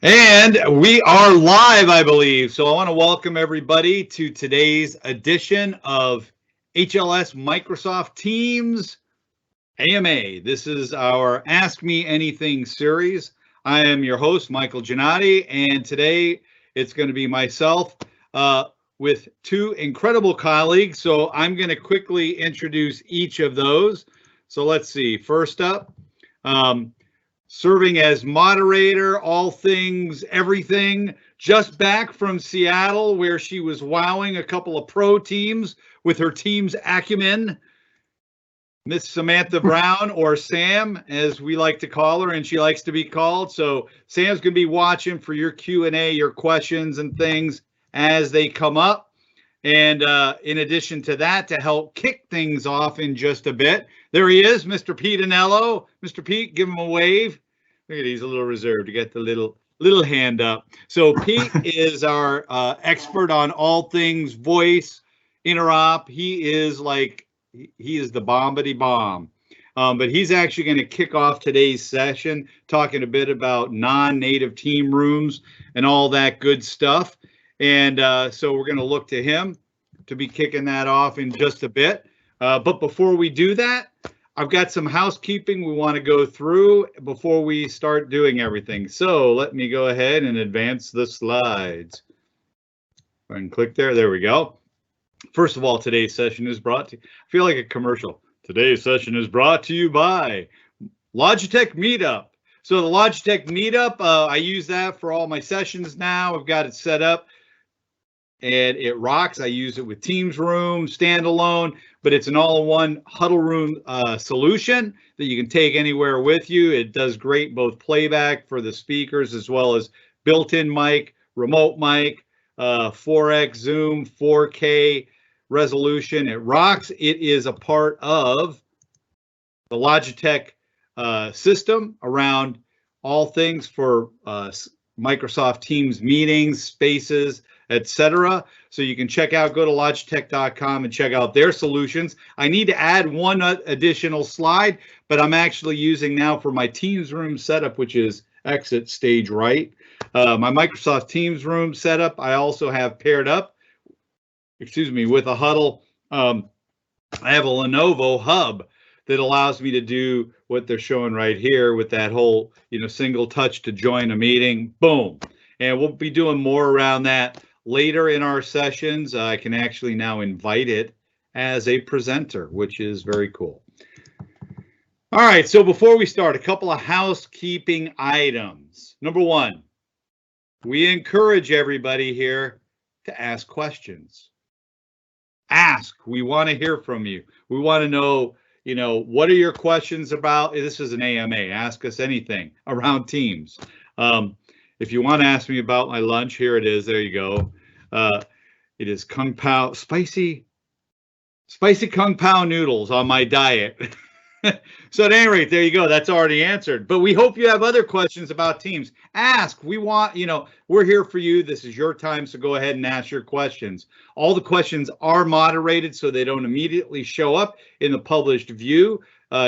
And we are live, I believe. So I want to welcome everybody to today's edition of HLS Microsoft Teams AMA. This is our Ask Me Anything series. I am your host, Michael Giannotti, and today it's going to be myself with two incredible colleagues. So I'm going to quickly introduce each of those. So let's see. First up, serving as moderator, all things, everything, just back from Seattle, where she was wowing a couple of pro teams with her team's acumen, Miss Samantha Brown, or Sam, as we like to call her, and she likes to be called. So Sam's going to be watching for your Q&A, your questions and things as they come up. And in addition to that, to help kick things off in just a bit, there he is, Mr. Pete Anello. Mr. Pete, give him a wave. Look at, he's a little reserved to get the little hand up. So Pete is our expert on all things voice, Interop. He is the bombity bomb. But he's actually going to kick off today's session, talking a bit about non-native team rooms and all that good stuff. And so we're going to look to him to be kicking that off in just a bit. But before we do that, I've got some housekeeping we want to go through before we start doing everything. So let me go ahead and advance the slides. Go ahead and click there. There we go. First of all, today's session is brought to you. I feel like a commercial. Today's session is brought to you by Logitech Meetup. So the Logitech Meetup, I use that for all my sessions now. I've got it set up and it rocks. I use it with Teams Room, standalone, but it's an all-in-one huddle room solution that you can take anywhere with you. It does great both playback for the speakers as well as built-in mic, remote mic, 4x zoom, 4K resolution. It rocks. It is a part of the Logitech system around all things for Microsoft Teams meetings, spaces, etc. So you can go to logitech.com and check out their solutions. I need to add one additional slide, but I'm actually using now for my Teams room setup, which is exit stage right. My Microsoft Teams room setup, I also have paired up, with a huddle. I have a Lenovo hub that allows me to do what they're showing right here with that whole, single touch to join a meeting, boom. And we'll be doing more around that later in our sessions. I can actually now invite it as a presenter, which is very cool. All right, so before we start, a couple of housekeeping items. Number one, we encourage everybody here to ask questions. Ask. We want to hear from you. We want to know, what are your questions about? This is an AMA. Ask us anything around Teams. If you want to ask me about my lunch, here it is. There you go. It is Kung Pao, spicy Kung Pao noodles on my diet. So at any rate, there you go. That's already answered. But we hope you have other questions about Teams. Ask. We want, we're here for you. This is your time, so go ahead and ask your questions. All the questions are moderated so they don't immediately show up in the published view.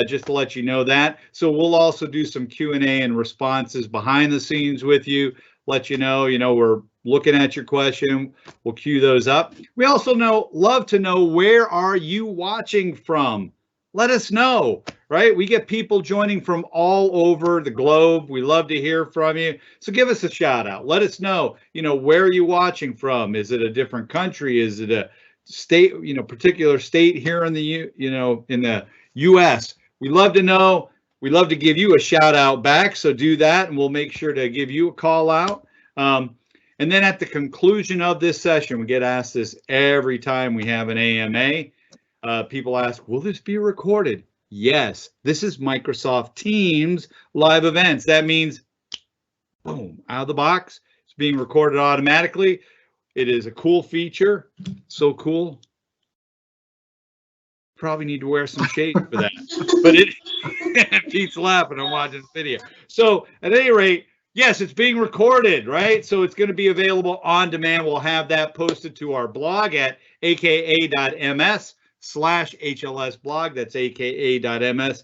Just to let you know that. So we'll also do some Q&A and responses behind the scenes with you. Let you know, we're looking at your question. We'll queue those up. We also love to know, where are you watching from? Let us know, right? We get people joining from all over the globe. We love to hear from you. So give us a shout out. Let us know, where are you watching from? Is it a different country? Is it a state, particular state here in the, in the US? We love to know. We love to give you a shout out back. So do that, and we'll make sure to give you a call out. And then at the conclusion of this session, we get asked this every time we have an AMA. People ask, will this be recorded? Yes, this is Microsoft Teams live events. That means, boom, out of the box, it's being recorded automatically. It is a cool feature. So cool. Probably need to wear some shades for that. But Pete's laughing. I'm watching the video. So at any rate, yes, it's being recorded, right? So it's going to be available on demand. We'll have that posted to our blog at aka.ms/HLS blog. That's aka.ms/HLS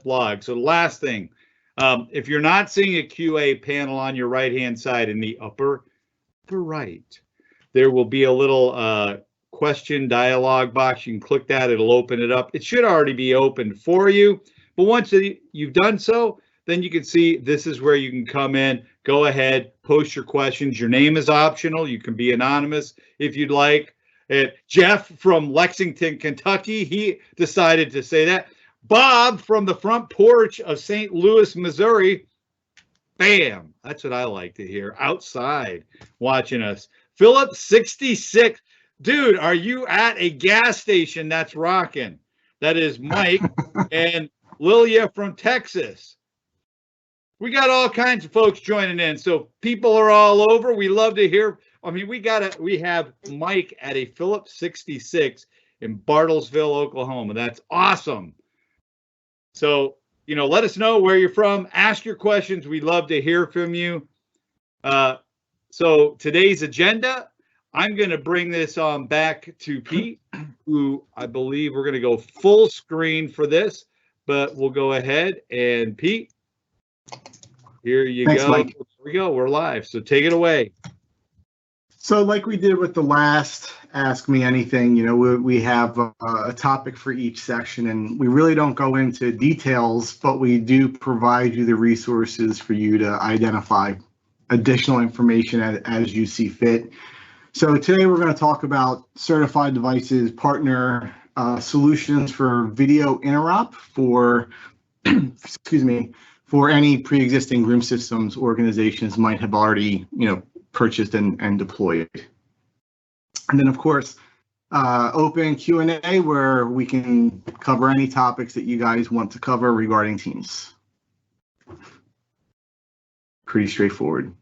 blog. So the last thing, If you're not seeing a QA panel on your right-hand side in the upper right, there will be a little question dialog box. You can click that. It'll open it up. It should already be open for you. But once you've done so, then you can see this is where you can come in, go ahead, post your questions. Your name is optional. You can be anonymous if you'd like. Jeff from Lexington, Kentucky, he decided to say that. Bob from the front porch of St. Louis, Missouri. Bam. That's what I like to hear. Outside watching us. Philip 66. Dude, are you at a gas station that's rocking? That is Mike. And Lilia from Texas. We got all kinds of folks joining in. So people are all over. We love to hear. I mean, we have Mike at a Philip 66 in Bartlesville, Oklahoma. That's awesome. So, let us know where you're from. Ask your questions. We'd love to hear from you. So today's agenda, I'm going to bring this on back to Pete, who I believe we're going to go full screen for this, but we'll go ahead and Pete, here you Thanks, go. Mike. Here we go. We're live. So take it away. So like we did with the last Ask Me Anything, we have a topic for each section, and we really don't go into details, but we do provide you the resources for you to identify additional information as you see fit. So today we're going to talk about certified devices, partner solutions for video interop for, for any pre-existing room systems organizations might have already, purchased and deployed. And then, of course, open Q&A where we can cover any topics that you guys want to cover regarding Teams. Pretty straightforward.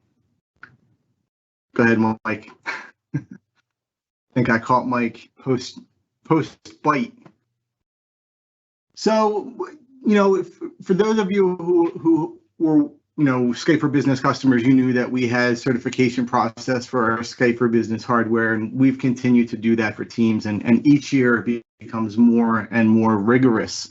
Go ahead, Mike. I think I caught Mike post bite. So, for those of you who were Skype for Business customers, you knew that we had certification process for our Skype for Business hardware, and we've continued to do that for Teams, and each year it becomes more and more rigorous.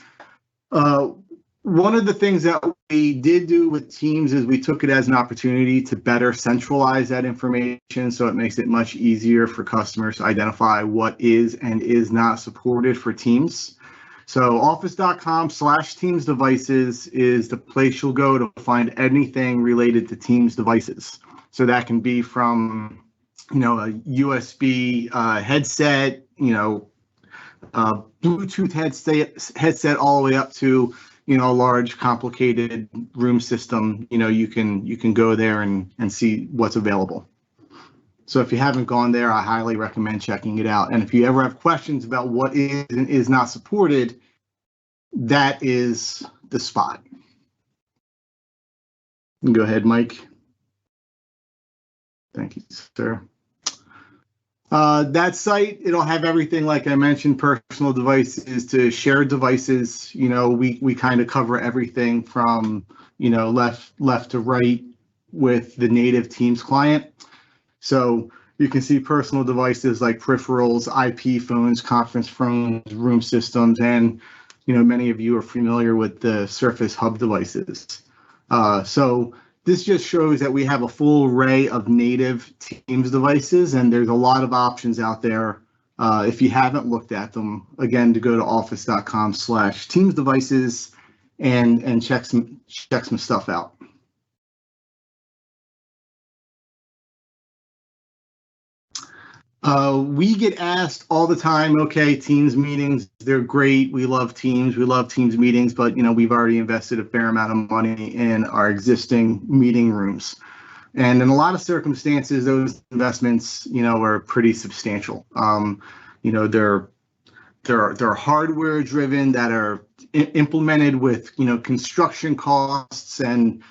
One of the things that we did do with Teams is we took it as an opportunity to better centralize that information, so it makes it much easier for customers to identify what is and is not supported for Teams. So office.com/Teams devices is the place you'll go to find anything related to Teams devices. So that can be from, a USB headset, Bluetooth headset, all the way up to, a large complicated room system. You can go there and see what's available. So if you haven't gone there, I highly recommend checking it out. And if you ever have questions about what is and is not supported, that is the spot. Go ahead, Mike. Thank you, sir. That site, it'll have everything, like I mentioned, personal devices to shared devices. We kind of cover everything from, left to right with the native Teams client. So you can see personal devices like peripherals, IP phones, conference phones, room systems, and many of you are familiar with the Surface Hub devices. So this just shows that we have a full array of native Teams devices, and there's a lot of options out there. If you haven't looked at them, again, to go to office.com/Teams devices and check some stuff out. We get asked all the time, okay, Teams meetings, they're great. We love Teams meetings, but we've already invested a fair amount of money in our existing meeting rooms. And in a lot of circumstances, those investments, are pretty substantial. They're hardware driven, that are implemented with, construction costs and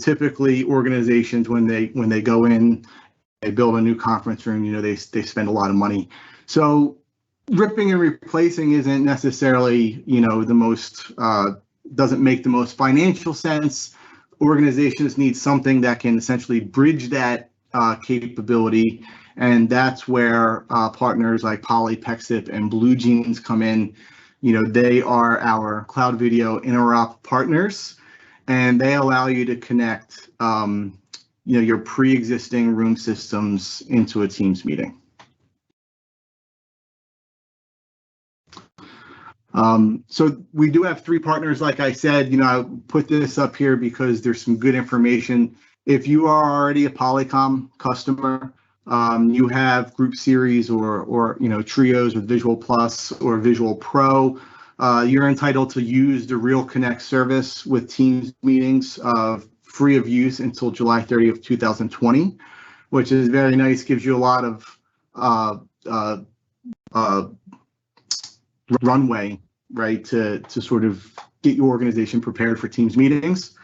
typically organizations when they go in, they build a new conference room, they spend a lot of money. So ripping and replacing isn't necessarily, the most, doesn't make the most financial sense. Organizations need something that can essentially bridge that capability. And that's where partners like Poly, Pexip, and Blue Jeans come in. They are our cloud video interop partners. and they allow you to connect your pre-existing room systems into a Teams meeting. So we do have 3 partners, like I said. I put this up here because there's some good information. If you are already a Polycom customer, you have Group Series or Trios with Visual Plus or Visual Pro, you're entitled to use the Real Connect service with Teams meetings free of use until July 30th, 2020, which is very nice. Gives you a lot of runway, right, to sort of get your organization prepared for Teams meetings.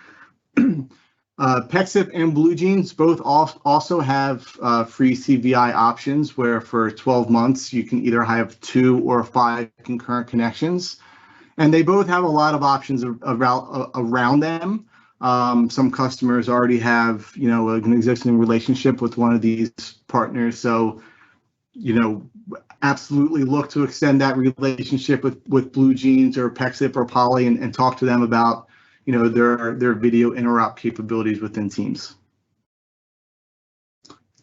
PEXIP and BlueJeans both also have free CVI options, where for 12 months you can either have 2 or 5 concurrent connections, and they both have a lot of options around them. Some customers already have an existing relationship with one of these partners, so absolutely look to extend that relationship with BlueJeans or PEXIP or Poly and talk to them about their video interop capabilities within Teams.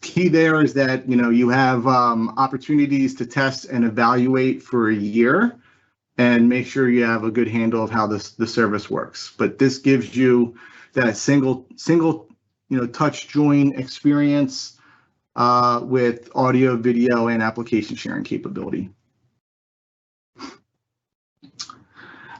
Key there is that you have opportunities to test and evaluate for a year, and make sure you have a good handle of how the service works. But this gives you that single touch join experience with audio, video, and application sharing capability.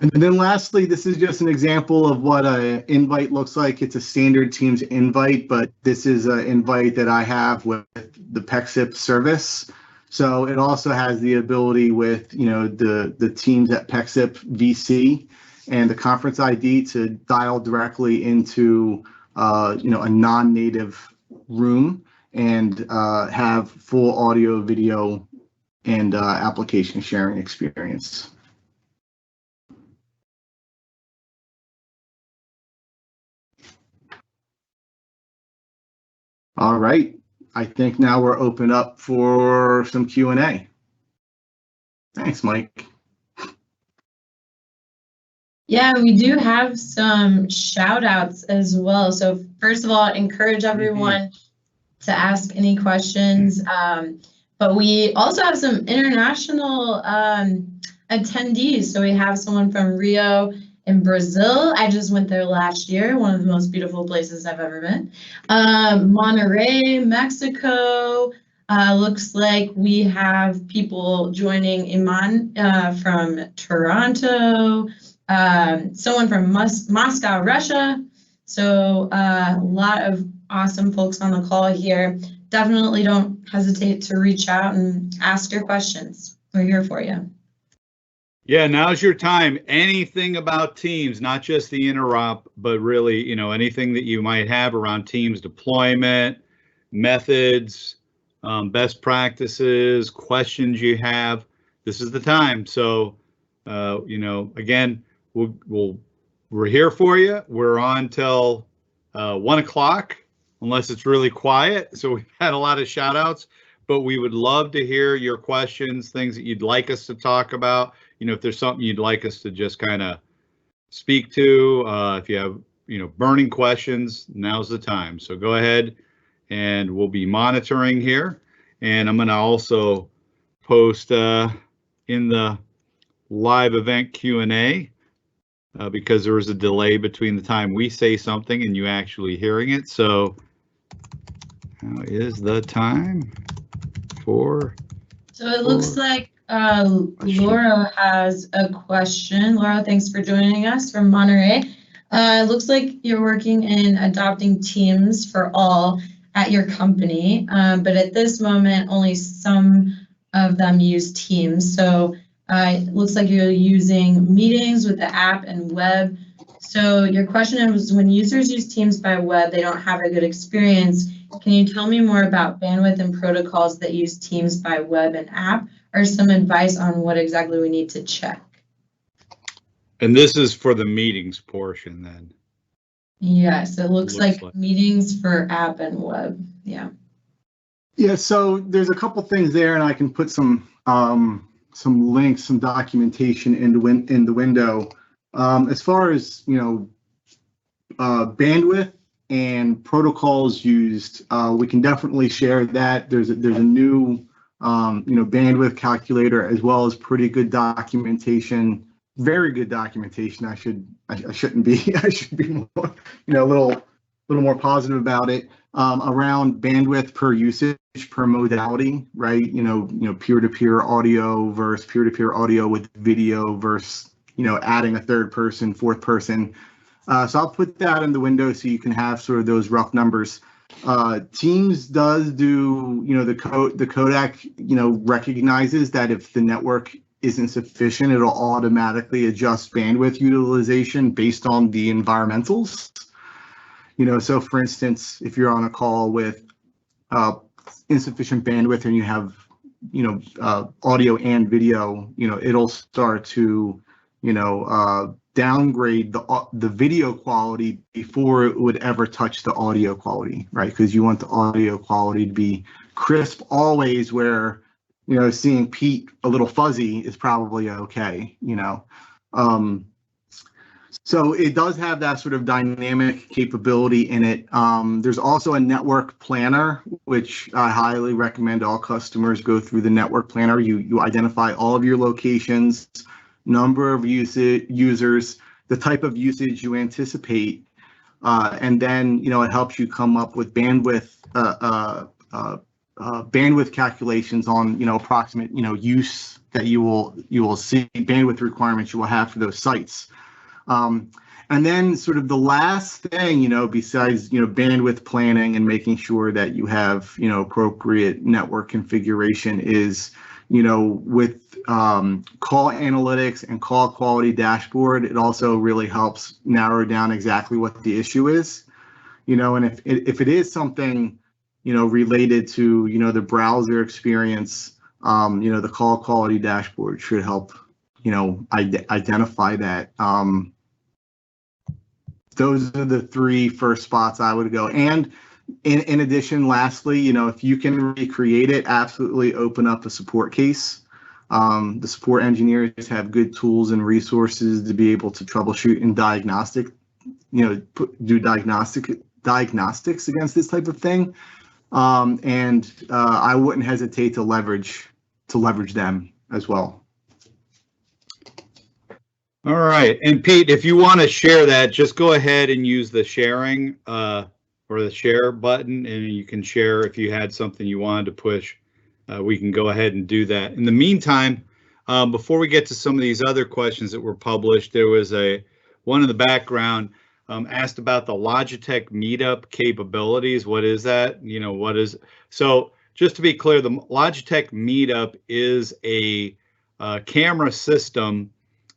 And then lastly, this is just an example of what an invite looks like. It's a standard Teams invite, but this is an invite that I have with the PEXIP service. So it also has the ability with the Teams at PEXIP VC and the conference ID to dial directly into a non-native room and have full audio, video, and application sharing experience. All right, I think now we're open up for some Q&A. Thanks, Mike. Yeah, we do have some shout outs as well. So first of all, encourage everyone to ask any questions. But we also have some international attendees. So we have someone from Rio in Brazil. I just went there last year, one of the most beautiful places I've ever been. Monterrey, Mexico. Looks like we have people joining Iman from Toronto. Someone from Moscow, Russia. So a lot of awesome folks on the call here. Definitely don't hesitate to reach out and ask your questions. We're here for you. Yeah, now's your time. Anything about Teams, not just the interop, but really, anything that you might have around Teams deployment, methods, best practices, questions you have. This is the time. So, again, we're here for you. We're on till 1 o'clock, unless it's really quiet. So we've had a lot of shout outs, but we would love to hear your questions, things that you'd like us to talk about. If there's something you'd like us to just kind of speak to, if you have, burning questions, now's the time. So go ahead, and we'll be monitoring here. And I'm going to also post in the live event Q&A because there was a delay between the time we say something and you actually hearing it. So how is the time for? So it looks like Laura has a question. Laura, thanks for joining us from Monterey. It looks like you're working in adopting Teams for all at your company, but at this moment, only some of them use Teams. So it looks like you're using meetings with the app and web. So your question is, when users use Teams by web, they don't have a good experience. Can you tell me more about bandwidth and protocols that use Teams by web and app, or some advice on what exactly we need to check? And this is for the meetings portion then. Yes, it looks like meetings for app and web. Yeah. Yeah, so there's a couple things there, and I can put some links, some documentation in the window. As far as bandwidth and protocols used, we can definitely share that. There's a new bandwidth calculator, as well as pretty good documentation, very good documentation. I shouldn't be I should be more, a little more positive about it, around bandwidth per usage per modality, right? Peer-to-peer audio versus peer-to-peer audio with video versus adding a third person, fourth person. So I'll put that in the window so you can have sort of those rough numbers. Teams does do, the codec, recognizes that if the network isn't sufficient, it'll automatically adjust bandwidth utilization based on the environmentals. So for instance, if you're on a call with insufficient bandwidth and you have, audio and video, it'll start to, downgrade the video quality before it would ever touch the audio quality, right? Because you want the audio quality to be crisp always, where, seeing Pete a little fuzzy is probably okay, So it does have that sort of dynamic capability in it. There's also a network planner, which I highly recommend all customers go through the network planner. You identify all of your locations, number of users, the type of usage you anticipate, and then it helps you come up with bandwidth calculations on approximate use that you will see, bandwidth requirements you will have for those sites. And then sort of the last thing, besides, bandwidth planning and making sure that you have, appropriate network configuration is, with call analytics and call quality dashboard, it also really helps narrow down exactly what the issue is, and if it is something, related to, the browser experience, the call quality dashboard should help, identify that. Those are the three first spots I would go. And in addition, lastly, if you can recreate it, absolutely open up a support case. The support engineers have good tools and resources to be able to troubleshoot and do diagnostics against this type of thing. And I wouldn't hesitate to leverage them as well. All right, and Pete, if you want to share that, just go ahead and use the sharing or the share button, and you can share if you had something you wanted to push. We can go ahead and do that. In the meantime, before we get to some of these other questions that were published, there was one in the background asked about the Logitech Meetup capabilities. What is that? So just to be clear, the Logitech Meetup is a camera system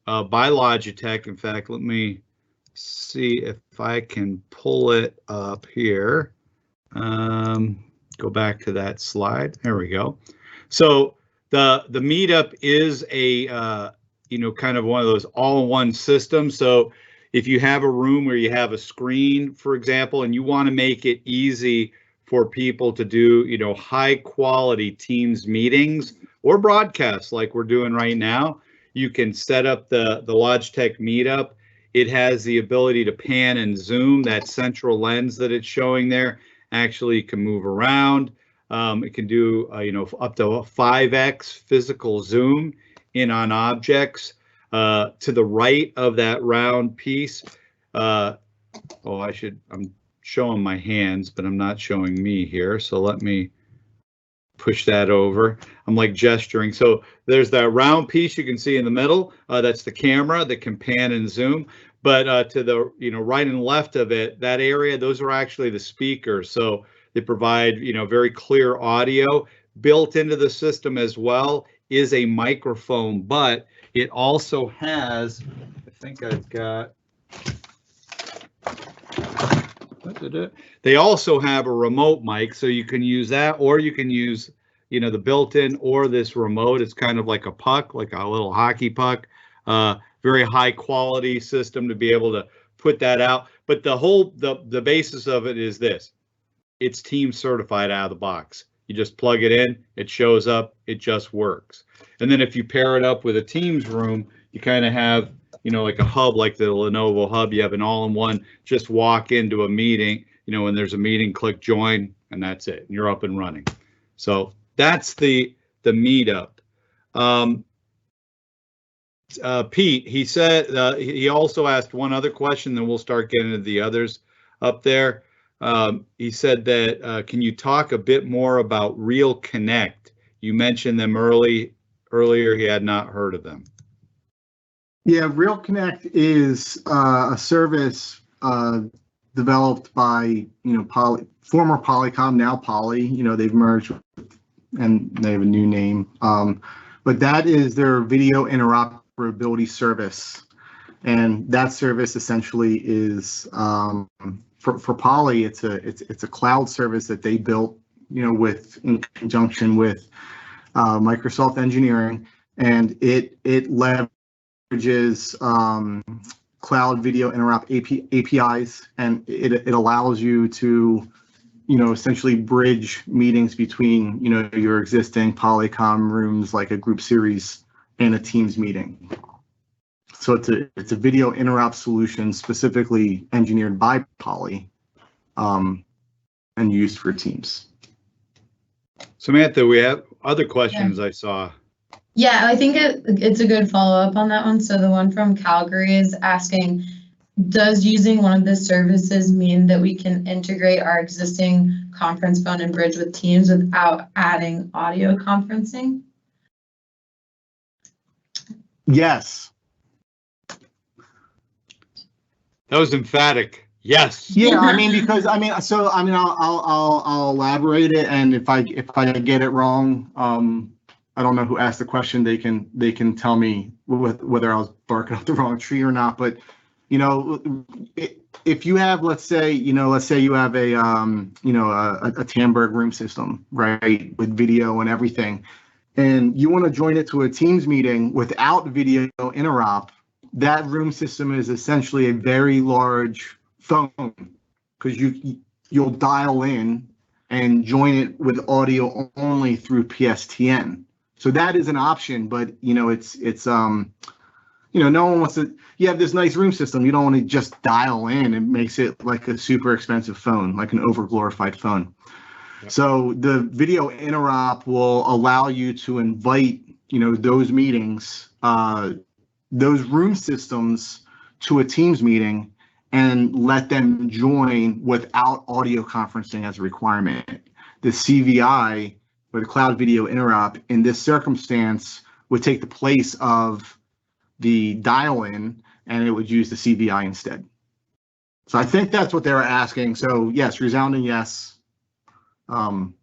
by Logitech. In fact, let me see if I can pull it up here. Go back to that slide. There we go. So the Meetup is a kind of one of those all-in-one systems. So if you have a room where you have a screen, for example, and you want to make it easy for people to do high quality Teams meetings or broadcasts like we're doing right now, you can set up the Logitech Meetup. It has the ability to pan and zoom. That central lens that it's showing there actually can move around. It can do up to a 5x physical zoom in on objects. To the right of that round piece, I'm showing my hands, but I'm not showing me here. So let me push that over. I'm like gesturing. So there's that round piece you can see in the middle. That's the camera that can pan and zoom. But to the right and left of it, that area, those are actually the speakers. So they provide very clear audio. Built into the system as well is a microphone, but it also has, I think I've got. They also have a remote mic, so you can use that, or you can use, the built-in or this remote. It's kind of like a puck, like a little hockey puck. Very high quality system to be able to put that out. But the basis of it is this: it's Teams certified out of the box. You just plug it in, it shows up, it just works. And then if you pair it up with a Teams room, you kind of have, like a hub, like the Lenovo hub. You have an all-in-one, just walk into a meeting, when there's a meeting, click join, and that's it. And you're up and running. So that's the meetup. Pete, he said, he also asked one other question, then we'll start getting into the others up there. He said that, can you talk a bit more about Real Connect? You mentioned them earlier. He had not heard of them. Yeah, Real Connect is a service developed by former Polycom, now Poly. They've merged and they have a new name. But that is their video interoperability service, and that service essentially is for Poly. It's a cloud service that they built, in conjunction with Microsoft engineering, and it leverages cloud video interop APIs, and it allows you to essentially bridge meetings between your existing Polycom rooms, like a group series and a Teams meeting. So it's a video interop solution specifically engineered by Poly and used for Teams. Samantha, we have other questions. I saw. Yeah, I think it's a good follow-up on that one. So the one from Calgary is asking, does using one of the services mean that we can integrate our existing conference phone and bridge with Teams without adding audio conferencing? Yes. That was emphatic. Yes. Yeah, because I'll elaborate it, and if I get it wrong, I don't know who asked the question. They can tell me whether I was barking up the wrong tree or not. But if you have, let's say you have a Tamberg room system, right, with video and everything, and you want to join it to a Teams meeting without video interop, that room system is essentially a very large phone, because you'll dial in and join it with audio only through PSTN. So that is an option, but it's no one wants to. You have this nice room system. You don't want to just dial in. It makes it like a super expensive phone, like an overglorified phone. Yep. So the video interop will allow you to invite, those meetings, those room systems to a Teams meeting, and let them join without audio conferencing as a requirement. The CVI, or the cloud video interop, in this circumstance would take the place of the dial-in, and it would use the CVI instead. So I think that's what they were asking. So yes, resounding yes. And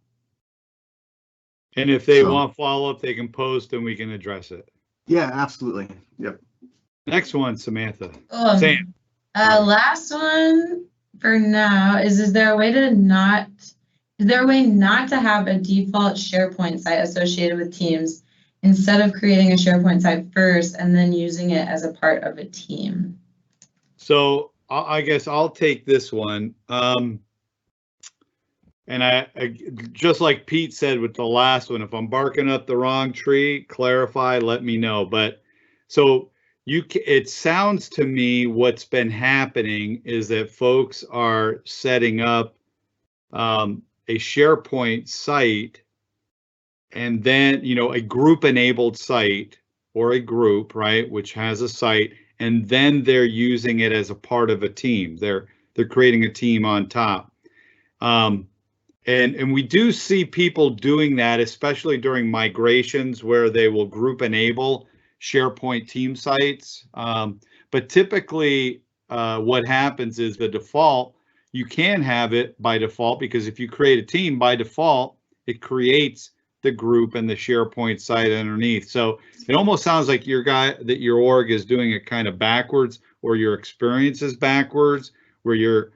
if they want follow-up, they can post and we can address it. Yeah, absolutely. Yep. Next one, Samantha. Sam. Last one for now is there a way not to have a default SharePoint site associated with Teams, instead of creating a SharePoint site first and then using it as a part of a team? So I guess I'll take this one. And I just like Pete said with the last one, if I'm barking up the wrong tree, clarify, let me know. But so it sounds to me what's been happening is that folks are setting up a SharePoint site, and then, a group enabled site, or a group, right, which has a site, and then they're using it as a part of a team. They're creating a team on top. And we do see people doing that, especially during migrations, where they will group enable SharePoint team sites. But typically what happens is the default, you can have it by default, because if you create a team by default, it creates the group and the SharePoint site underneath. So it almost sounds like your org is doing it kind of backwards, or your experience is backwards, where you're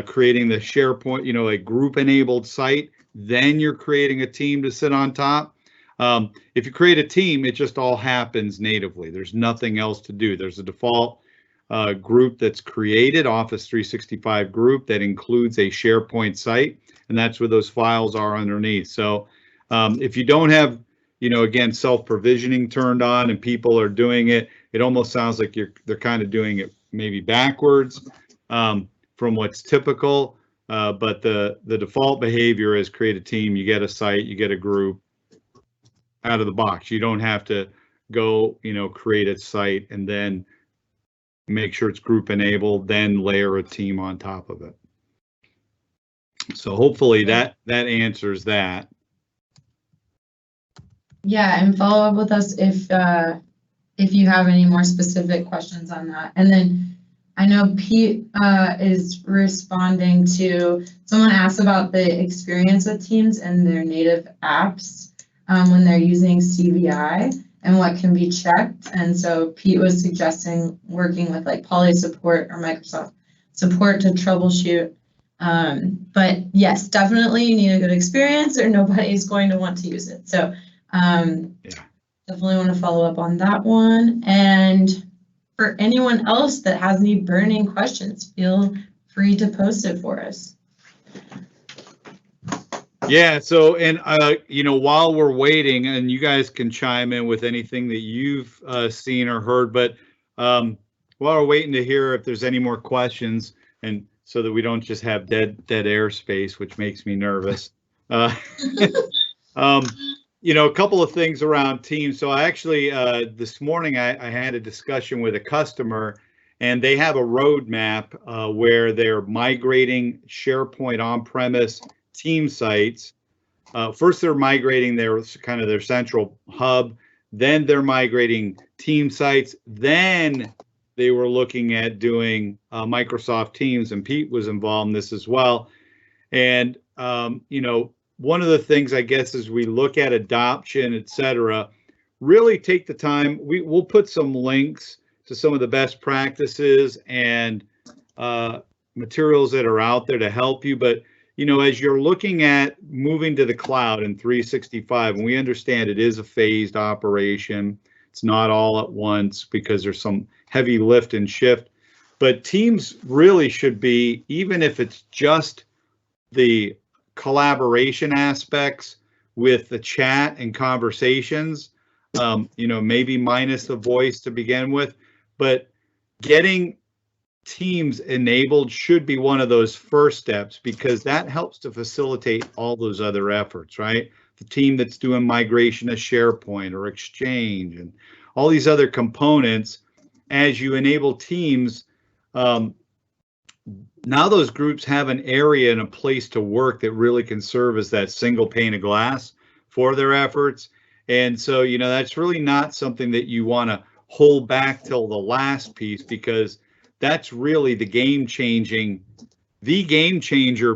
creating the SharePoint, a group enabled site, then you're creating a team to sit on top. If you create a team, it just all happens natively. There's nothing else to do. There's a default group that's created, Office 365 group, that includes a SharePoint site, and that's where those files are underneath. So if you don't have, again, self-provisioning turned on and people are doing it, it almost sounds like they're kind of doing it maybe backwards from what's typical. But the default behavior is create a team, you get a site, you get a group out of the box. You don't have to go, create a site and then make sure it's group enabled, then layer a team on top of it. So hopefully that answers that. Yeah, and follow up with us if you have any more specific questions on that. And then I know Pete is responding to someone asked about the experience with Teams and their native apps when they're using CVI and what can be checked. And so Pete was suggesting working with like Poly support or Microsoft support to troubleshoot. But yes, definitely you need a good experience or nobody's going to want to use it. So definitely want to follow up on that one. And for anyone else that has any burning questions, feel free to post it for us. Yeah, so, and, while we're waiting, and you guys can chime in with anything that you've seen or heard, but while we're waiting to hear if there's any more questions, and so that we don't just have dead air space, which makes me nervous. A couple of things around Teams. So I actually, this morning, I had a discussion with a customer, and they have a roadmap where they're migrating SharePoint on-premise team sites. First, they're migrating their central hub. Then they're migrating team sites. Then they were looking at doing Microsoft Teams, and Pete was involved in this as well. And one of the things, I guess, as we look at adoption, et cetera, really take the time. We'll put some links to some of the best practices and materials that are out there to help you. But, as you're looking at moving to the cloud in 365, and we understand it is a phased operation, it's not all at once because there's some heavy lift and shift. But Teams really should be, even if it's just the collaboration aspects with the chat and conversations, maybe minus the voice to begin with, but getting Teams enabled should be one of those first steps, because that helps to facilitate all those other efforts, right? The team that's doing migration to SharePoint or Exchange and all these other components, as you enable Teams, now those groups have an area and a place to work that really can serve as that single pane of glass for their efforts. And so, that's really not something that you want to hold back till the last piece, because that's really the game changer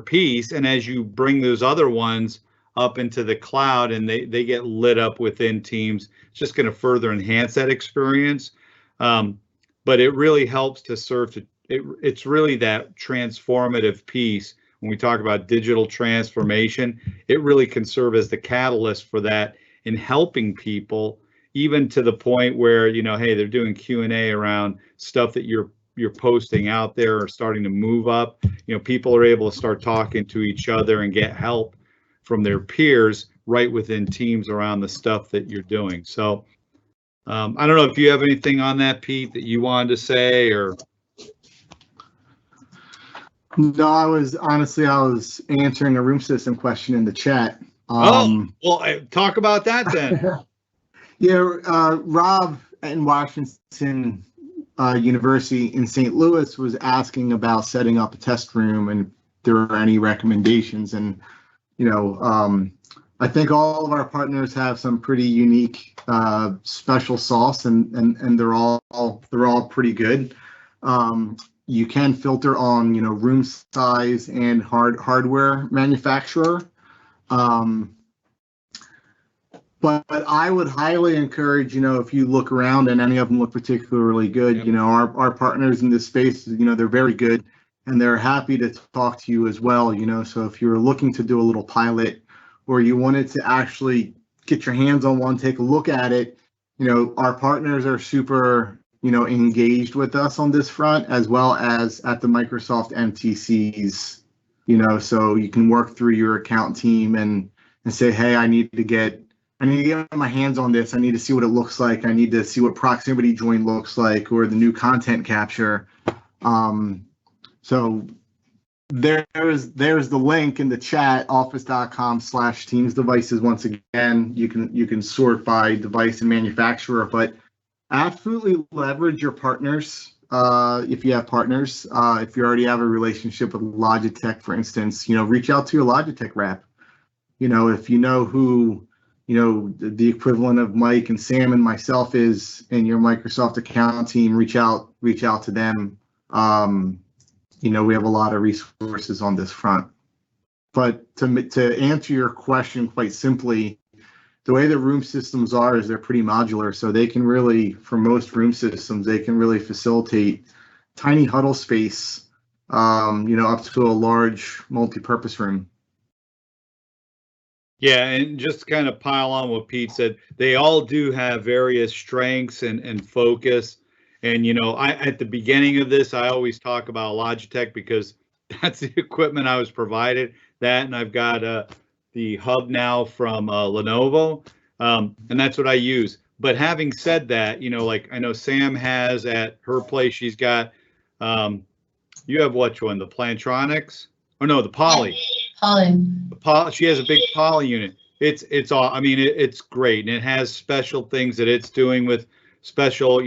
piece. And as you bring those other ones up into the cloud and they get lit up within Teams, it's just going to further enhance that experience. But it really helps to serve to, it's really that transformative piece. When we talk about digital transformation, it really can serve as the catalyst for that in helping people, even to the point where, hey, they're doing Q&A around stuff that you're posting out there or starting to move up. People are able to start talking to each other and get help from their peers right within Teams around the stuff that you're doing. So I don't know if you have anything on that, Pete, that you wanted to say, or. No, I was answering a room system question in the chat. Talk about that then. Yeah, Rob in Washington University in St. Louis was asking about setting up a test room and if there are any recommendations. And, I think all of our partners have some pretty unique special sauce, and they're all pretty good. You can filter on, room size and hardware manufacturer. But I would highly encourage, if you look around and any of them look particularly good, Yep. Our partners in this space, they're very good and they're happy to talk to you as well, So if you're looking to do a little pilot or you wanted to actually get your hands on one, take a look at it, our partners are super, engaged with us on this front, as well as at the Microsoft MTCs, so you can work through your account team and say, hey, I need to get I need to get my hands on this. I need to see what it looks like. I need to see what proximity join looks like, or the new content capture. So there's the link in the chat, office.com/Teams devices. Once again, you can sort by device and manufacturer, but absolutely leverage your partners. If you have partners, if you already have a relationship with Logitech, for instance, reach out to your Logitech rep. If you know who, the equivalent of Mike and Sam and myself is in your Microsoft account team, reach out to them. We have a lot of resources on this front. But to answer your question quite simply, the way the room systems are is they're pretty modular, so they can really, for most room systems, they can really facilitate tiny huddle space, up to a large multi-purpose room. Yeah, and just to kind of pile on what Pete said, they all do have various strengths and focus. And, at the beginning of this, I always talk about Logitech because that's the equipment I was provided. That, and I've got the hub now from Lenovo, and that's what I use. But having said that, like I know Sam has at her place, she's got, you have which one? The Plantronics? Oh no, the Poly. Poly. She has a big Poly unit. It's all. I mean, it's great, and it has special things that it's doing with special,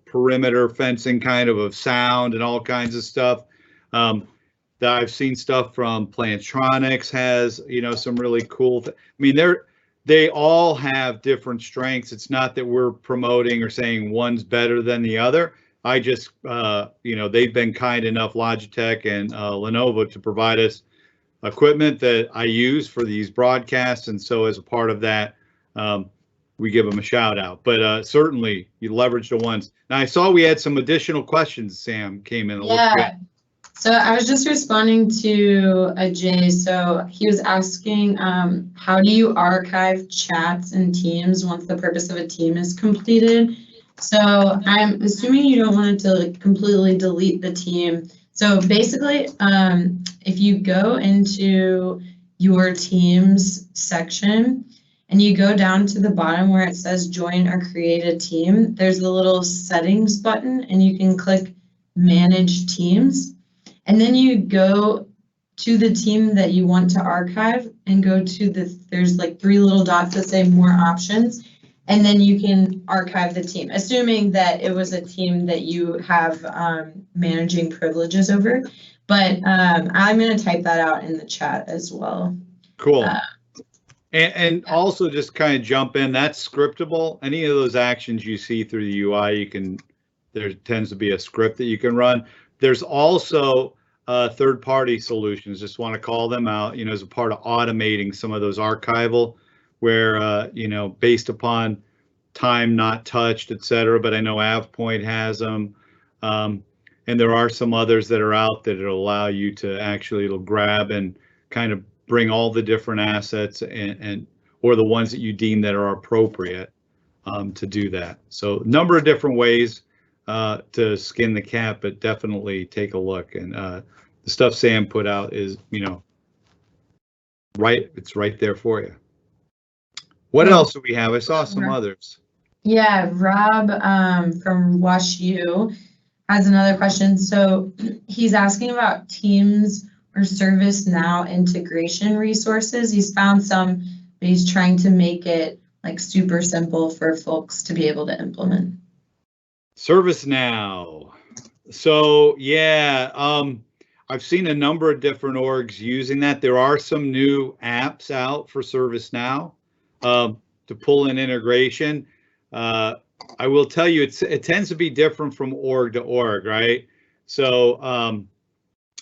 perimeter fencing kind of sound and all kinds of stuff. That I've seen stuff from Plantronics has, some really cool. I mean, they all have different strengths. It's not that we're promoting or saying one's better than the other. I just, they've been kind enough, Logitech and Lenovo, to provide us equipment that I use for these broadcasts, and so as a part of that, we give them a shout out. But certainly, you leverage the ones. Now I saw we had some additional questions. Sam came in. Yeah. So I was just responding to Jay. So he was asking, how do you archive chats in Teams once the purpose of a team is completed? So I'm assuming you don't want it to completely delete the team. So basically, if you go into your Teams section and you go down to the bottom where it says join or create a team, there's a little settings button and you can click manage teams. And then you go to the team that you want to archive and go to there's like 3 little dots that say more options. And then you can archive the team, assuming that it was a team that you have managing privileges over. But I'm going to type that out in the chat as well. Cool. And also just kind of jump in, that's scriptable. Any of those actions you see through the UI, there tends to be a script that you can run. There's also third-party solutions, just want to call them out, as a part of automating some of those archival where, based upon time not touched, et cetera, but I know AvePoint has them. And there are some others that are out that it'll allow you to it'll grab and kind of bring all the different assets or the ones that you deem that are appropriate to do that. So a number of different ways to skin the cat, but definitely take a look. And the stuff Sam put out is, it's right there for you. What else do we have? I saw some others. Yeah, Rob from WashU has another question. So he's asking about Teams or ServiceNow integration resources. He's found some, but he's trying to make it like super simple for folks to be able to implement. ServiceNow. So yeah, I've seen a number of different orgs using that. There are some new apps out for ServiceNow to pull in integration. I will tell you, it tends to be different from org to org, right? So,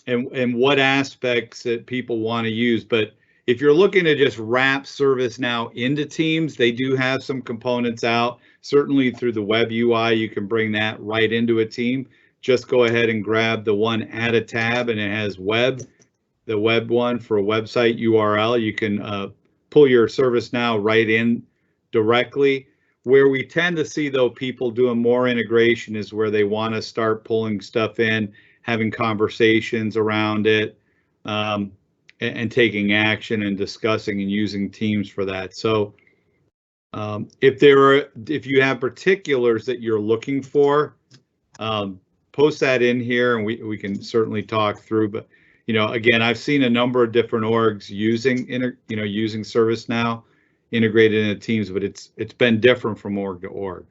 and what aspects that people want to use. But if you're looking to just wrap ServiceNow into Teams, they do have some components out. Certainly through the web UI, you can bring that right into a team. Just go ahead and grab the one, add a tab, and it has the web one for a website URL. You can pull your ServiceNow right in directly. Where we tend to see, though, people doing more integration is where they want to start pulling stuff in, having conversations around it, and taking action and discussing and using Teams for that. So If you have particulars that you're looking for, post that in here, and we can certainly talk through. But again, I've seen a number of different orgs using using ServiceNow integrated into Teams, but it's been different from org to org.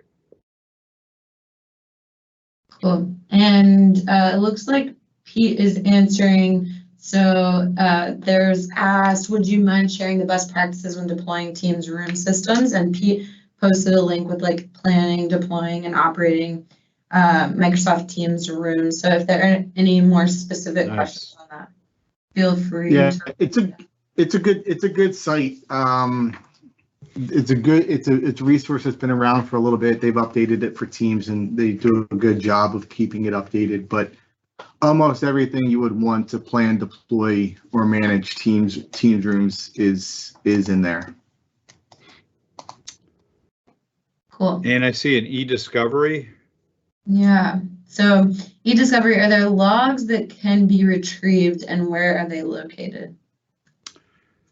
Cool. And it looks like Pete is answering. So there's asked, would you mind sharing the best practices when deploying Teams room systems? And Pete posted a link with like planning, deploying, and operating Microsoft Teams rooms. So if there are any more specific questions on that, feel free. Yeah, it's a good site. It's a resource that's been around for a little bit. They've updated it for Teams, and they do a good job of keeping it updated. But almost everything you would want to plan, deploy, or manage Teams rooms is in there. Cool. And I see an EDiscovery. Yeah. So EDiscovery, are there logs that can be retrieved, and where are they located?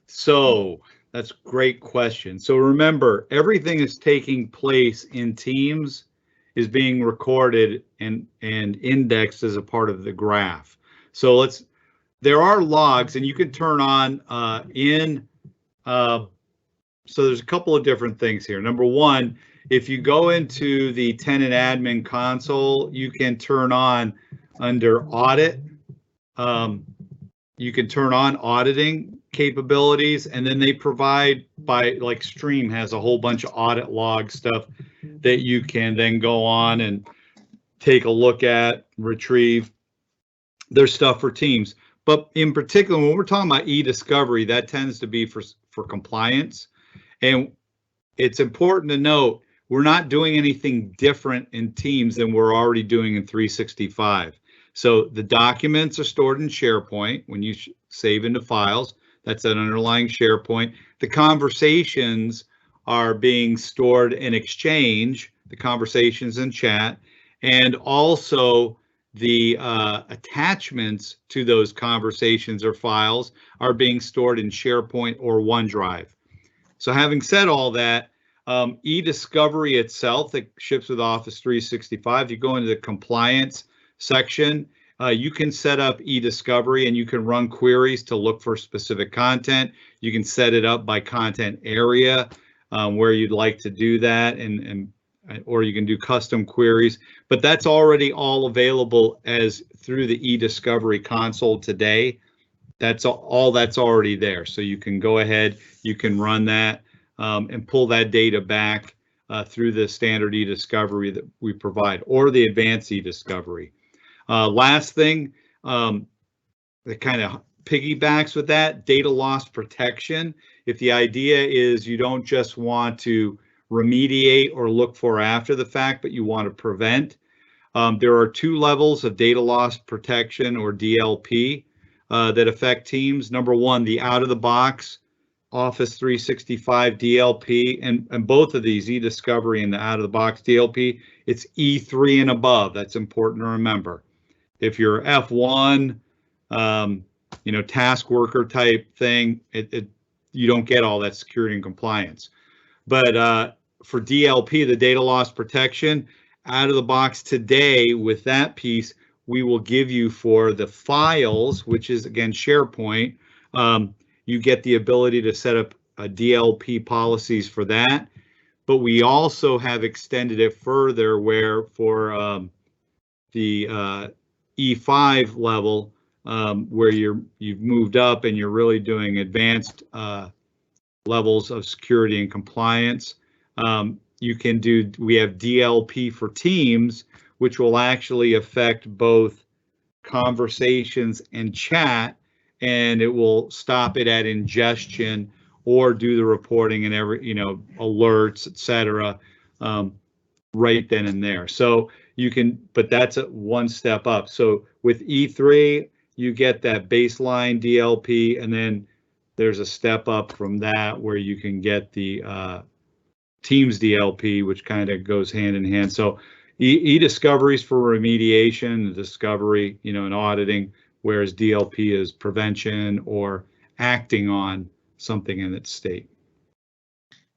So that's a great question. So remember, everything is taking place in Teams is being recorded and indexed as a part of the graph. So there are logs, and you can turn on so there's a couple of different things here. Number one, if you go into the tenant admin console, you can turn on under audit. You can turn on auditing capabilities, and then they provide like Stream has a whole bunch of audit log stuff that you can then go on and take a look at, retrieve. There's stuff for Teams, but in particular, when we're talking about EDiscovery, that tends to be for compliance. And it's important to note, we're not doing anything different in Teams than we're already doing in 365. So the documents are stored in SharePoint when you save into files. That's an underlying SharePoint. The conversations are being stored in Exchange, the conversations in chat, and also the attachments to those conversations or files are being stored in SharePoint or OneDrive. So having said all that, EDiscovery itself that ships with Office 365, you go into the compliance section, you can set up EDiscovery and you can run queries to look for specific content. You can set it up by content area where you'd like to do that, or you can do custom queries, but that's already all available as through the EDiscovery console today. That's all that's already there. So you can go ahead, you can run that and pull that data back through the standard EDiscovery that we provide, or the advanced EDiscovery. Last thing that kind of piggybacks with that, data loss protection. If the idea is you don't just want to remediate or look for after the fact, but you want to prevent, there are two levels of data loss protection, or DLP, that affect Teams. Number one, the out-of-the-box Office 365 DLP, and both of these, EDiscovery and the out-of-the-box DLP, it's E3 and above. That's important to remember. If you're F1, task worker type thing, you don't get all that security and compliance. But for DLP, the data loss protection, out of the box today with that piece, we will give you for the files, which is again SharePoint, you get the ability to set up a DLP policies for that. But we also have extended it further where for the E5 level, where you've moved up and you're really doing advanced levels of security and compliance. We have DLP for Teams, which will actually affect both conversations and chat, and it will stop it at ingestion or do the reporting and alerts, etc. Right then and there. So you can, but that's one step up. So with E3, you get that baseline DLP, and then there's a step up from that where you can get the Teams DLP, which kind of goes hand in hand. So EDiscovery is for remediation, discovery, and auditing, whereas DLP is prevention or acting on something in its state.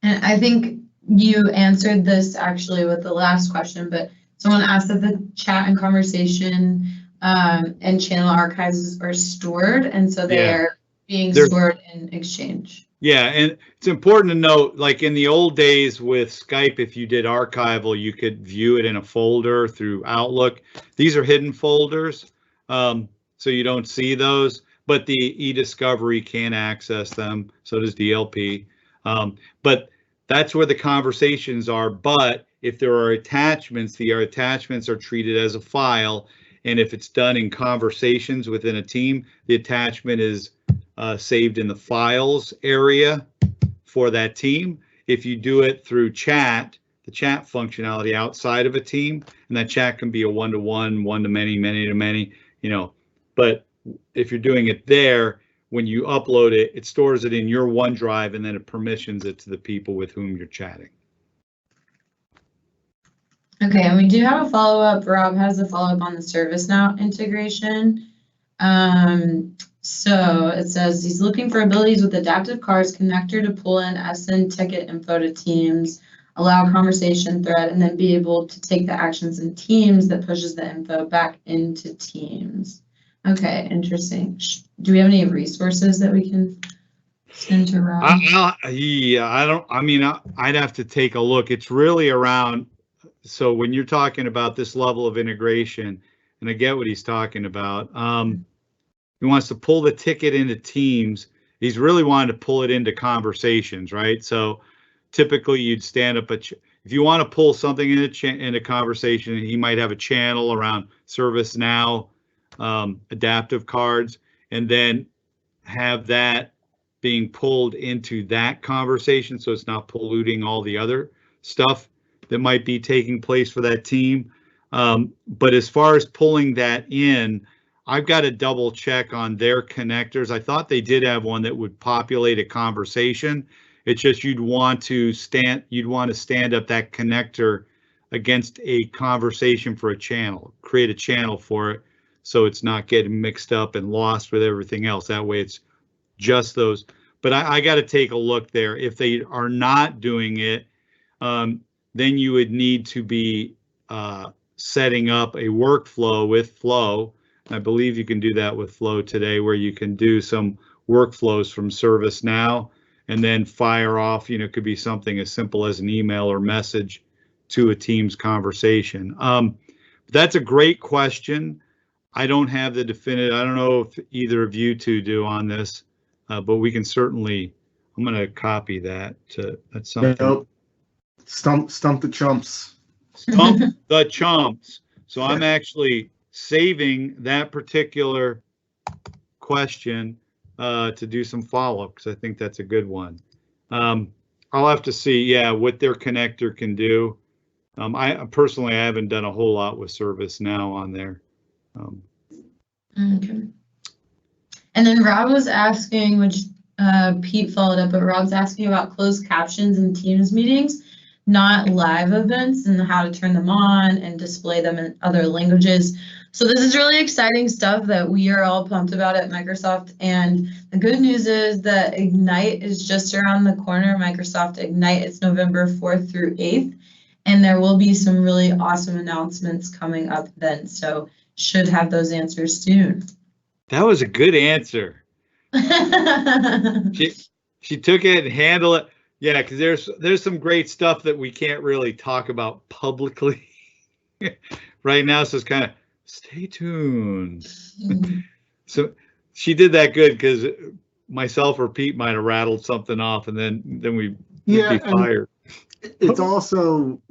And I think you answered this actually with the last question, but someone asked that the chat and conversation and channel archives are stored, and so they're being stored in Exchange. Yeah, and it's important to note, like in the old days with Skype, if you did archival, you could view it in a folder through Outlook. These are hidden folders, so you don't see those, but the EDiscovery can access them, so does DLP. But that's where the conversations are, but if there are attachments, the attachments are treated as a file, and if it's done in conversations within a team, the attachment is saved in the files area for that team. If you do it through chat, the chat functionality outside of a team, and that chat can be a one-to-one, one-to-many, many-to-many, you know, but if you're doing it there, when you upload it, it stores it in your OneDrive and then it permissions it to the people with whom you're chatting. Okay, and we do have a follow-up. Rob has a follow-up on the ServiceNow integration. So it says he's looking for abilities with adaptive cards, connector to pull in SN ticket info to Teams, allow a conversation thread, and then be able to take the actions in Teams that pushes the info back into Teams. Okay, interesting. Do we have any resources that we can send to Rob? I'd have to take a look. It's really around, so when you're talking about this level of integration, and I get what he's talking about, he wants to pull the ticket into Teams. He's really wanting to pull it into conversations, right? So typically you'd stand up if you want to pull something in a conversation, he might have a channel around ServiceNow adaptive cards, and then have that being pulled into that conversation, so it's not polluting all the other stuff that might be taking place for that team. But as far as pulling that in, I've got to double check on their connectors. I thought they did have one that would populate a conversation. It's just you'd want to stand up that connector against a conversation for a channel, create a channel for it, so it's not getting mixed up and lost with everything else. That way it's just those. But I got to take a look there. If they are not doing it, then you would need to be setting up a workflow with Flow. I believe you can do that with Flow today, where you can do some workflows from ServiceNow and then fire off, you know, it could be something as simple as an email or message to a Teams conversation. That's a great question. I don't have the definitive, I don't know if either of you two do on this, but we can certainly, I'm going to copy that. That's something. Nope. Stump the chumps. Stump the chumps. So I'm actually saving that particular question to do some follow-up, because I think that's a good one. I'll have to see, yeah, what their connector can do. I personally, I haven't done a whole lot with ServiceNow on there. Okay. And then Rob was asking, which Pete followed up, but Rob's asking about closed captions in Teams meetings, not live events, and how to turn them on and display them in other languages. So this is really exciting stuff that we are all pumped about at Microsoft. And the good news is that Ignite is just around the corner. Microsoft Ignite, it's November 4th through 8th. And there will be some really awesome announcements coming up then. So should have those answers soon. That was a good answer. She took it and handled it. Yeah, because there's some great stuff that we can't really talk about publicly right now. So it's kind of stay tuned. So she did that good, because myself or Pete might have rattled something off, and then we'd be fired. It's also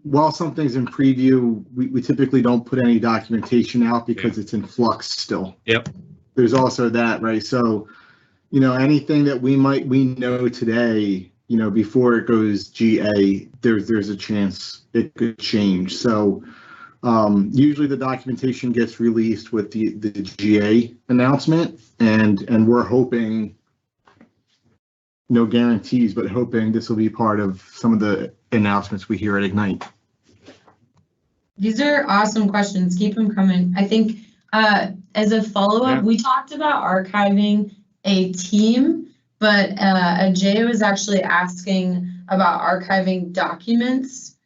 while something's in preview, we typically don't put any documentation out because it's in flux still. Yep. There's also that, right? So, you know, anything that we know today, you know, before it goes GA, there's a chance it could change. So usually the documentation gets released with the GA announcement, and we're hoping, no guarantees, but hoping this will be part of some of the announcements we hear at Ignite. These are awesome questions. Keep them coming. I think as a follow-up, we talked about archiving a team, but Jay was actually asking about archiving documents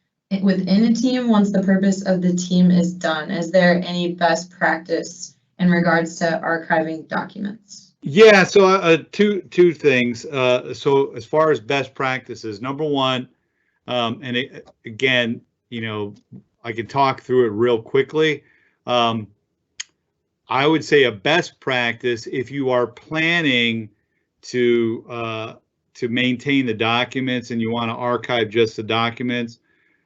within a team once the purpose of the team is done. Is there any best practice in regards to archiving documents? Yeah, so two things. So as far as best practices, number one, again, I can talk through it real quickly. I would say a best practice, if you are planning to maintain the documents and you want to archive just the documents,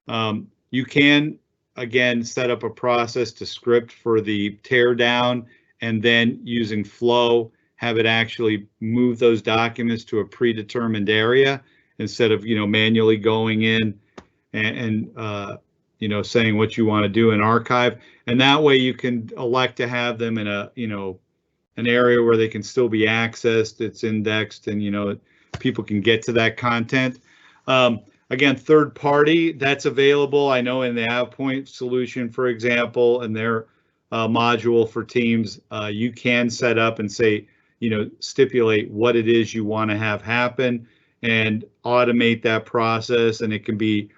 you can, again, set up a process to script for the tear down, and then using Flow, have it actually move those documents to a predetermined area instead of, manually going in and saying what you want to do in archive. And that way you can elect to have them in a, an area where they can still be accessed, it's indexed, and, people can get to that content. Again, third party, that's available. I know in the AvePoint solution, for example, and their module for Teams, you can set up and say, stipulate what it is you want to have happen and automate that process. And it can be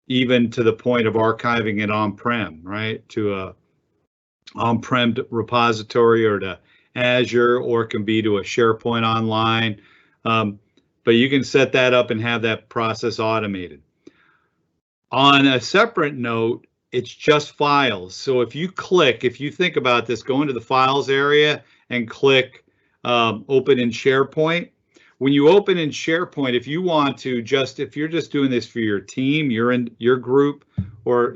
even to the point of archiving it on-prem, right? To a on-prem repository or to Azure, or it can be to a SharePoint online. But you can set that up and have that process automated. On a separate note, it's just files. So if you think about this, go into the files area and click open in SharePoint. When you open in SharePoint, if you want to if you're just doing this for your team, you're in your group, or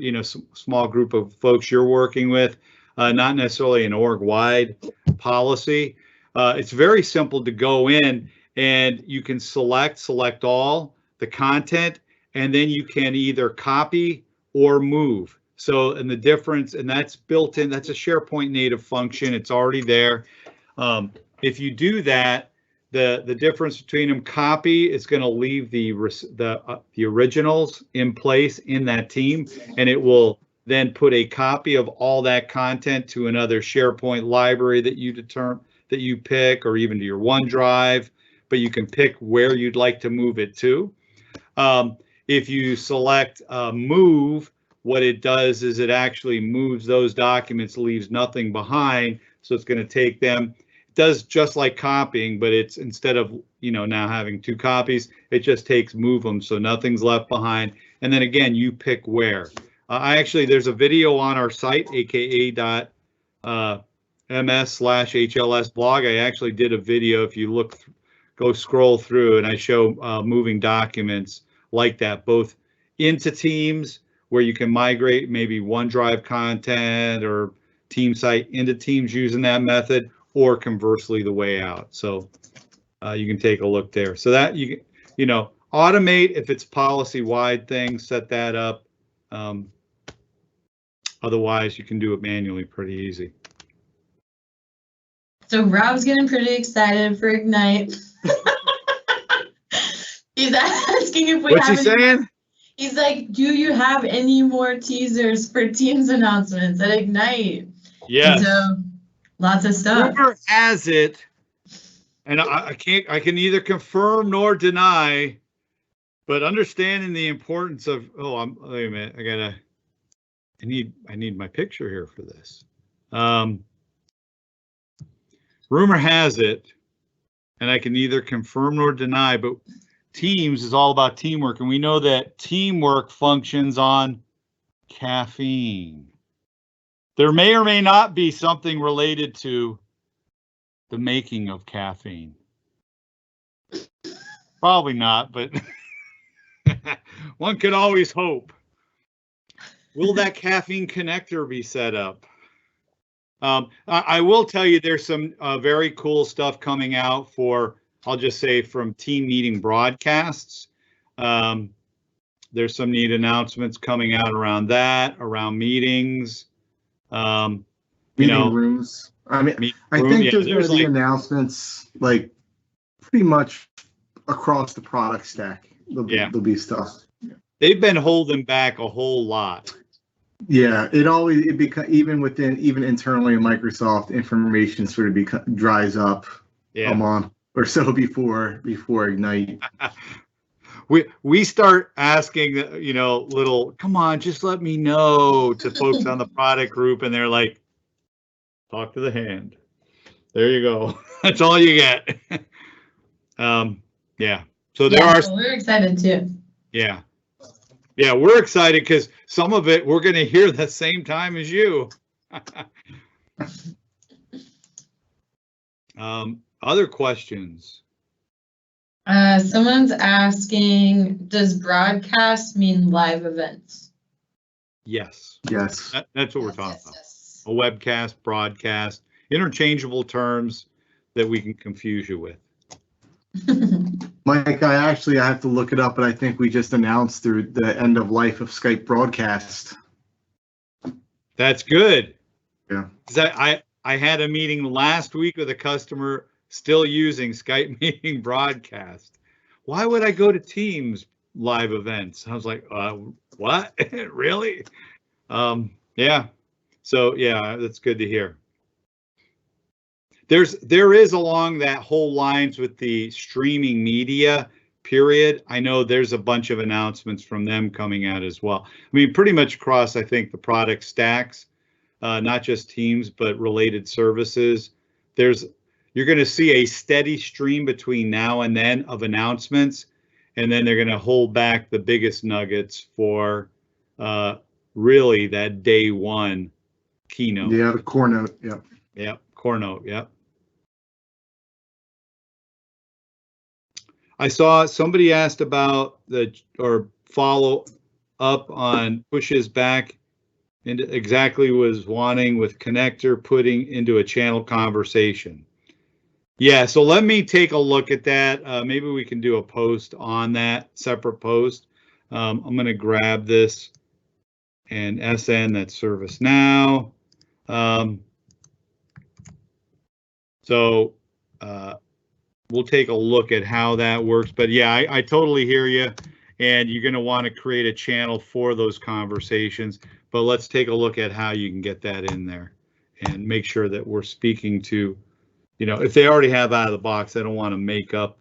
small group of folks you're working with, not necessarily an org-wide policy, it's very simple to go in and you can select all the content, and then you can either copy or move. So, and the difference, and that's built in, that's a SharePoint native function. It's already there. If you do that, the difference between them, copy is going to leave the originals in place in that team, and it will then put a copy of all that content to another SharePoint library that you pick, or even to your OneDrive, but you can pick where you'd like to move it to. If you select move, what it does is it actually moves those documents, leaves nothing behind. So it's going to take them. It does just like copying, but it's, instead of now having two copies, it just takes move them, so nothing's left behind. And then again, you pick where. There's a video on our site, aka.ms/HLS blog. I actually did a video. If you go scroll through, and I show moving documents like that, both into Teams, where you can migrate maybe OneDrive content or Team site into Teams using that method, or conversely the way out. So you can take a look there. So that you automate if it's policy-wide thing, set that up. Otherwise, you can do it manually pretty easy. So Rob's getting pretty excited for Ignite. He's asking if we have. What's he saying? He's like, do you have any more teasers for Teams announcements at Ignite? Yeah. So lots of stuff. Rumor has it, and I can neither confirm nor deny, but understanding the importance of, wait a minute, I need my picture here for this. Rumor has it, and I can neither confirm nor deny, but Teams is all about teamwork, and we know that teamwork functions on caffeine. There may or may not be something related to the making of caffeine. Probably not, but one could always hope. Will that caffeine connector be set up? I will tell you there's some very cool stuff coming out for, I'll just say, from team meeting broadcasts. There's some neat announcements coming out around that, around meetings. Meeting rooms. I think there's going to be announcements like pretty much across the product stack. There'll be stuff. They've been holding back a whole lot. Yeah, even internally in Microsoft, information sort of dries up. Yeah. Come on. or so before Ignite. We start asking, little, come on, just let me know, to folks on the product group, and they're like, talk to the hand. There you go. That's all you get. Yeah. So we're excited too. Yeah. Yeah, we're excited because some of it we're going to hear the same time as you. Other questions? Someone's asking, does broadcast mean live events? Yes. Yes. That's what we're talking about. A webcast, broadcast, interchangeable terms that we can confuse you with. Mike, I have to look it up, but I think we just announced the end of life of Skype broadcast. That's good. Yeah. I had a meeting last week with a customer still using Skype meeting broadcast. Why would I go to Teams live events? I was like, what? Really? Yeah. So yeah, that's good to hear. There is along that whole lines with the streaming media period. I know there's a bunch of announcements from them coming out as well. I mean, pretty much across, I think, the product stacks, not just Teams, but related services. You're going to see a steady stream between now and then of announcements, and then they're going to hold back the biggest nuggets for really that day one keynote. Yeah, the core note. Yep. Yep. Core note. Yep. I saw somebody asked about or follow up on pushes back into exactly was wanting with connector putting into a channel conversation. Yeah, so let me take a look at that. Maybe we can do a post on that, separate post. I'm going to grab this and SN, that's ServiceNow. We'll take a look at how that works. But yeah, I totally hear you. And you're going to want to create a channel for those conversations. But let's take a look at how you can get that in there and make sure that we're speaking to, if they already have out of the box, I don't want to make up,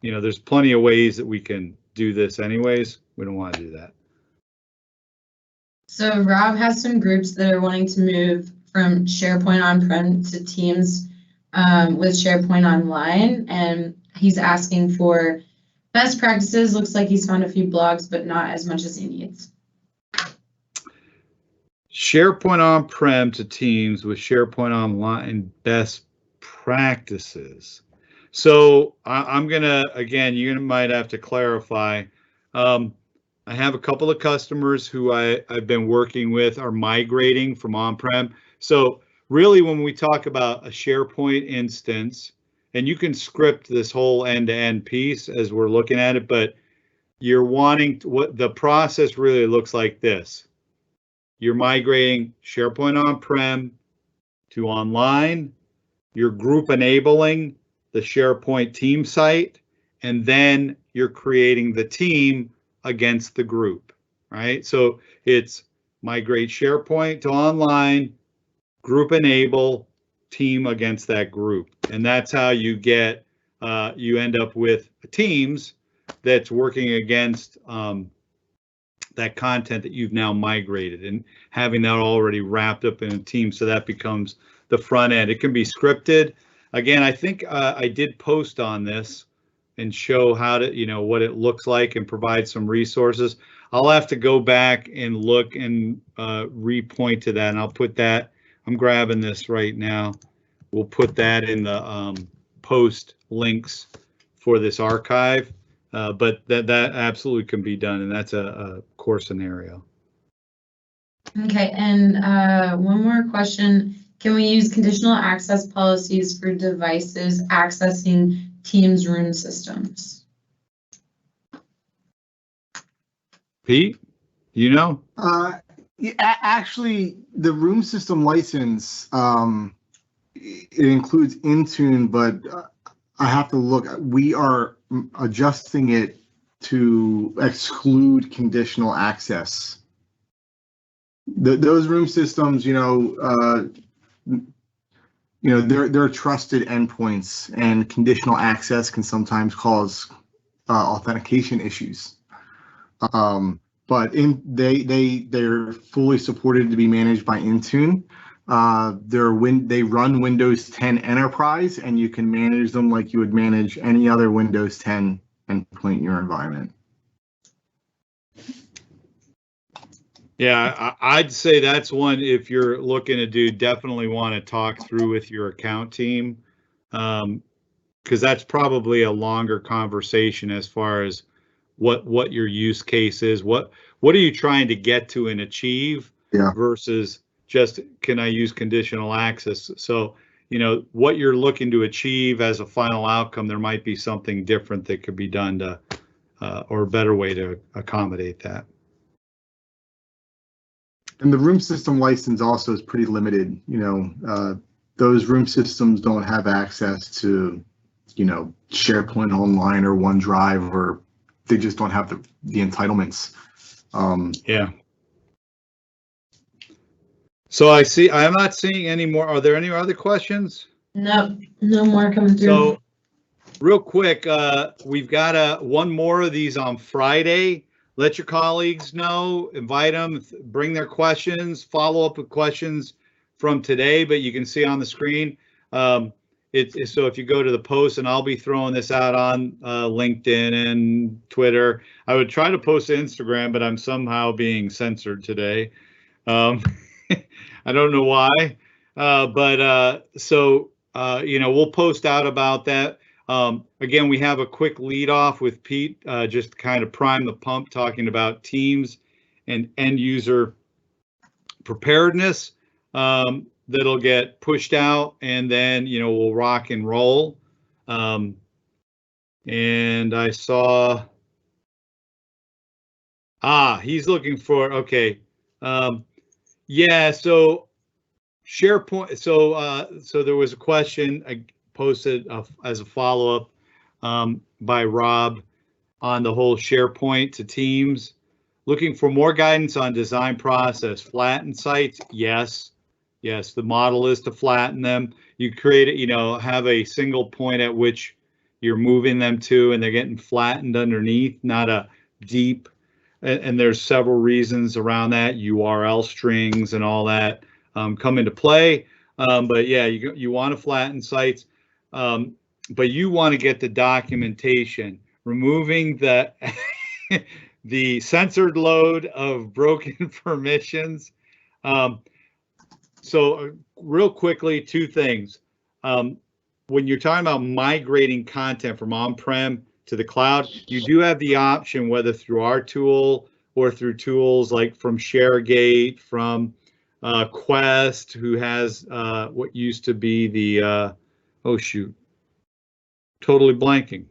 there's plenty of ways that we can do this anyways. We don't want to do that. So Rob has some groups that are wanting to move from SharePoint on-prem to Teams with SharePoint Online, and he's asking for best practices. Looks like he's found a few blogs, but not as much as he needs. SharePoint on-prem to Teams with SharePoint Online best practices. So I'm gonna, again, you might have to clarify. I have a couple of customers who I've been working with are migrating from on-prem. So really, when we talk about a SharePoint instance, and you can script this whole end-to-end piece as we're looking at it, but you're wanting to, what the process really looks like this. You're migrating SharePoint on-prem to online, you're group enabling the SharePoint team site, and then you're creating the team against the group, right? So it's migrate SharePoint to online, group enable, team against that group. And that's how you get, you end up with Teams that's working against that content that you've now migrated and having that already wrapped up in a team. So that becomes the front end. It can be scripted. Again, I think I did post on this and show how to, what it looks like and provide some resources. I'll have to go back and look and repoint to that, and I'll put that. I'm grabbing this right now. We'll put that in the post links for this archive, but that absolutely can be done, and that's a core scenario. Okay, and one more question. Can we use conditional access policies for devices accessing Teams room systems? Pete, actually, the room system license, it includes Intune, but I have to look. We are adjusting it to exclude conditional access. Those room systems, they're trusted endpoints, and conditional access can sometimes cause authentication issues. But they're fully supported to be managed by Intune. They run Windows 10 Enterprise, and you can manage them like you would manage any other Windows 10 endpoint in your environment. Yeah, I'd say that's one, if you're looking to do, definitely want to talk through with your account team, because that's probably a longer conversation as far as what your use case is, what are you trying to get to and achieve, versus just, can I use conditional access? So, what you're looking to achieve as a final outcome, there might be something different that could be done to, or a better way to accommodate that. And the room system license also is pretty limited. Those room systems don't have access to, SharePoint Online or OneDrive, or they just don't have the entitlements. Yeah. So I'm not seeing any more. Are there any other questions? No more coming through. So real quick, we've got one more of these on Friday. Let your colleagues know, invite them, bring their questions, follow up with questions from today, but you can see on the screen. So if you go to the post, and I'll be throwing this out on LinkedIn and Twitter. I would try to post to Instagram, but I'm somehow being censored today. I don't know why, we'll post out about that. Again, we have a quick lead off with Pete, just to kind of prime the pump, talking about Teams and end user preparedness. That'll get pushed out, and then, we'll rock and roll. And I saw, he's looking for, okay. Yeah, so SharePoint, so there was a question I posted as a follow-up by Rob on the whole SharePoint to Teams. Looking for more guidance on design process. Flatten sites? Yes, the model is to flatten them. You create it, have a single point at which you're moving them to, and they're getting flattened underneath, not a deep, and there's several reasons around that. URL strings and all that come into play. But yeah, you want to flatten sites, but you want to get the documentation, removing the the censored load of broken permissions. So real quickly, two things. When you're talking about migrating content from on-prem to the cloud, you do have the option, whether through our tool or through tools like from ShareGate, from Quest, who has what used to be the, totally blanking.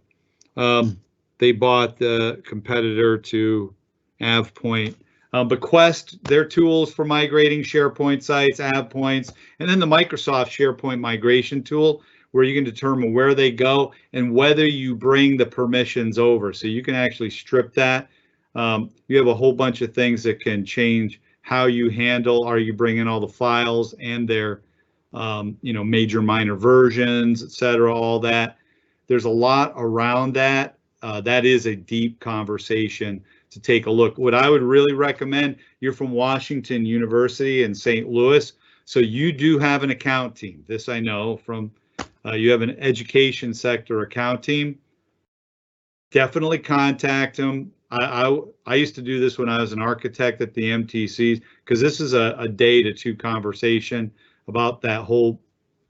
They bought the competitor to AvePoint. But Quest, their tools for migrating SharePoint sites, AvePoints, and then the Microsoft SharePoint migration tool, where you can determine where they go and whether you bring the permissions over. So you can actually strip that. You have a whole bunch of things that can change how you handle, are you bringing all the files and their major minor versions, etc., all that. There's a lot around that. That is a deep conversation to take a look. What I would really recommend, you're from Washington University in St. Louis, so you do have an account team. This I know from, you have an education sector account team. Definitely contact them. I used to do this when I was an architect at the MTCs, because this is a day to two conversation about that whole,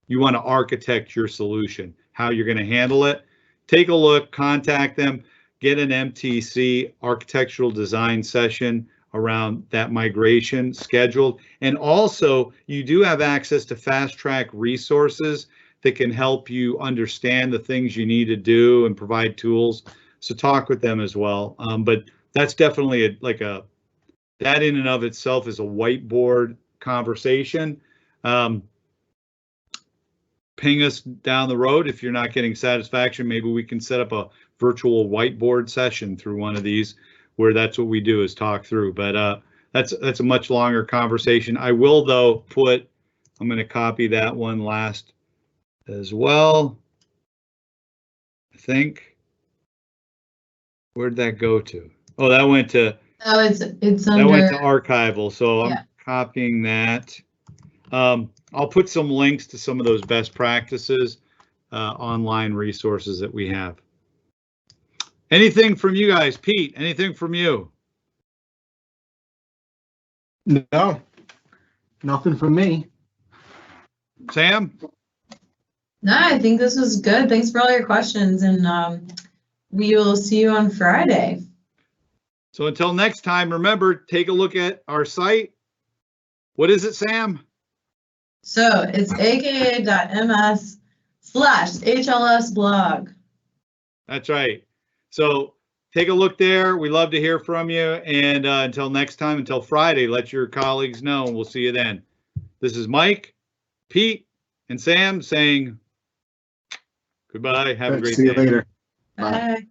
you want to architect your solution, how you're going to handle it. Take a look, contact them, get an MTC architectural design session around that migration scheduled. And also, you do have access to fast track resources that can help you understand the things you need to do and provide tools. So talk with them as well. But that's definitely that in and of itself is a whiteboard conversation. Ping us down the road if you're not getting satisfaction. Maybe we can set up a virtual whiteboard session through one of these, where that's what we do, is talk through. But that's a much longer conversation. I will, though, I'm going to copy that one last as well. I think. Where'd that go to? Oh, that went to. Oh, it's That under. went to archival, so I'm Yeah. copying that. I'll put some links to some of those best practices, online resources that we have. Anything from you guys? Pete, anything from you? No, nothing from me. Sam? No, I think this was good. Thanks for all your questions, and we will see you on Friday. So until next time, remember, take a look at our site. What is it, Sam? So it's aka.ms/HLS blog. That's right. So take a look there. We love to hear from you. And until next time, until Friday, let your colleagues know, and we'll see you then. This is Mike, Pete, and Sam saying goodbye. Have a great See you day. later. Bye.